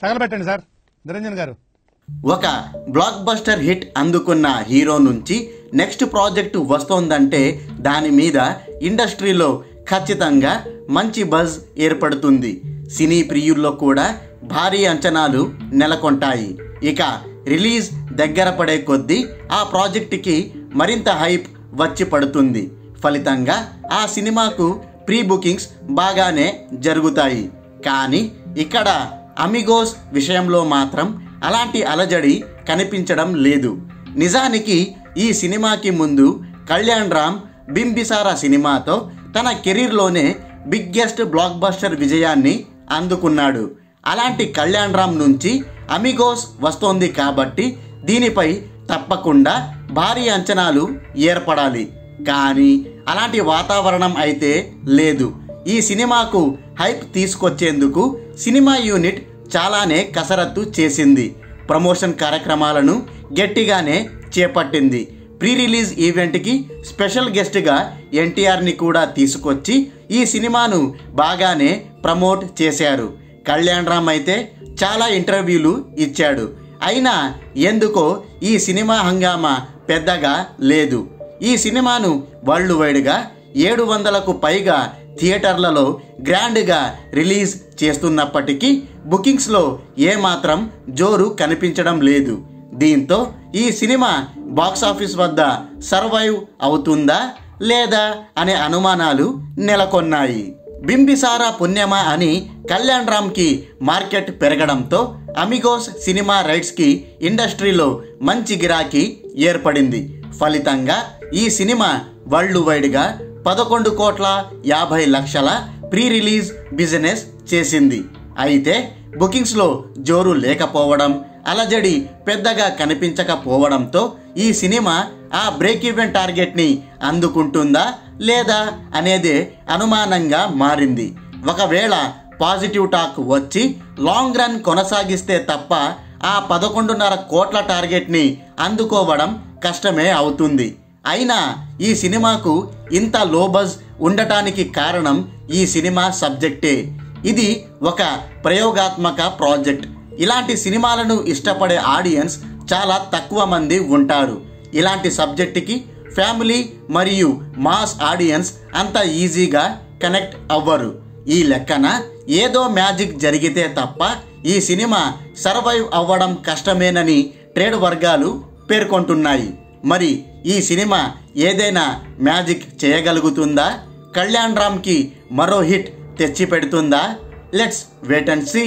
తగలబెట్టండి sir Niranjan గారు. ఒక block buster hit అందుకున్న హీరో నుంచి నెక్స్ట్ ప్రాజెక్టు వస్తోందంటే దాని మీద ఇండస్ట్రీలో ఖచ్చితంగా మంచి బజ్ ఏర్పడుతుంది. సినీ ప్రియుల్లో కూడా భారీ అంచనాలు నెలకొంటాయి. ఇక రిలీజ్ దగ్గర పడే కొద్దీ ఆ ప్రాజెక్టుకి మరింత హైప్ వచ్చి పడుతుంది. ఫలితంగా ఆ సినిమాకు ప్రీ బుకింగ్స్ బాగానే జరుగుతాయి. కానీ ఇక్కడ అమిగోస్ విషయంలో మాత్రం అలాంటి అలజడి కనిపించడం లేదు. నిజానికి ఈ సినిమాకి ముందు కళ్యాణ్ రామ్ బింబిసారా సినిమాతో తన కెరీర్లోనే బిగ్గెస్ట్ బ్లాక్ బస్టర్ విజయాన్ని అందుకున్నాడు. అలాంటి కళ్యాణ్ రామ్ నుంచి అమిగోస్ వస్తోంది కాబట్టి దీనిపై తప్పకుండా భారీ అంచనాలు ఏర్పడాలి. కానీ అలాంటి వాతావరణం అయితే లేదు. ఈ సినిమాకు హైప్ తీసుకొచ్చేందుకు సినిమా యూనిట్ చాలానే కసరత్తు చేసింది. ప్రమోషన్ కార్యక్రమాలను గట్టిగానే చేపట్టింది. ప్రీ రిలీజ్ ఈవెంట్కి స్పెషల్ గెస్ట్గా ఎన్టీఆర్ని కూడా తీసుకొచ్చి ఈ సినిమాను బాగానే ప్రమోట్ చేశారు. కళ్యాణ్ రామ్ అయితే చాలా ఇంటర్వ్యూలు ఇచ్చాడు. అయినా ఎందుకో ఈ సినిమా హంగామా పెద్దగా లేదు. ఈ సినిమాను వరల్డ్ వైడ్గా 700కు పైగా థియేటర్లలో గ్రాండ్గా రిలీజ్ చేస్తున్నప్పటికీ బుకింగ్స్లో ఏమాత్రం జోరు కనిపించడం లేదు. దీంతో ఈ సినిమా బాక్సాఫీస్ వద్ద సర్వైవ్ అవుతుందా లేదా అనే అనుమానాలు నెలకొన్నాయి. బింబిసారా పుణ్యమా అని కళ్యాణ్ రామ్కి మార్కెట్ పెరగడంతో అమిగోస్ సినిమా రైట్స్కి ఇండస్ట్రీలో మంచి గిరాకీ ఏర్పడింది. ఫలితంగా ఈ సినిమా వరల్డ్ వైడ్గా 11,50,00,000 ప్రీ రిలీజ్ బిజినెస్ చేసింది. అయితే బుకింగ్స్లో జోరు లేకపోవడం, అలజడి పెద్దగా కనిపించకపోవడంతో ఈ సినిమా ఆ బ్రేక్ ఈవెన్ టార్గెట్ని అందుకుంటుందా లేదా అనేదే అనుమానంగా మారింది. ఒకవేళ పాజిటివ్ టాక్ వచ్చి లాంగ్ రన్ కొనసాగిస్తే తప్ప ఆ 11.5 కోట్ల టార్గెట్ని అందుకోవడం కష్టమే అవుతుంది. అయినా ఈ సినిమాకు ఇంత లో బజ్ ఉండటానికి కారణం ఈ సినిమా సబ్జెక్టే. ఇది ఒక ప్రయోగాత్మక ప్రాజెక్ట్. ఇలాంటి సినిమాలను ఇష్టపడే ఆడియన్స్ చాలా తక్కువ మంది ఉంటారు. ఇలాంటి సబ్జెక్టుకి ఫ్యామిలీ మరియు మాస్ ఆడియన్స్ అంత ఈజీగా కనెక్ట్ అవ్వరు. ఈ లెక్కన ఏదో మ్యాజిక్ జరిగితే తప్ప ఈ సినిమా సర్వైవ్ అవ్వడం కష్టమేనని ట్రేడ్ వర్గాలు పేర్కొంటున్నాయి. మరి ఈ సినిమా ఏదైనా మ్యాజిక్ చేయగలుగుతుందా? కళ్యాణ్ రామ్కి మరో హిట్ తెచ్చి పెడుతుందా? Let's wait and see.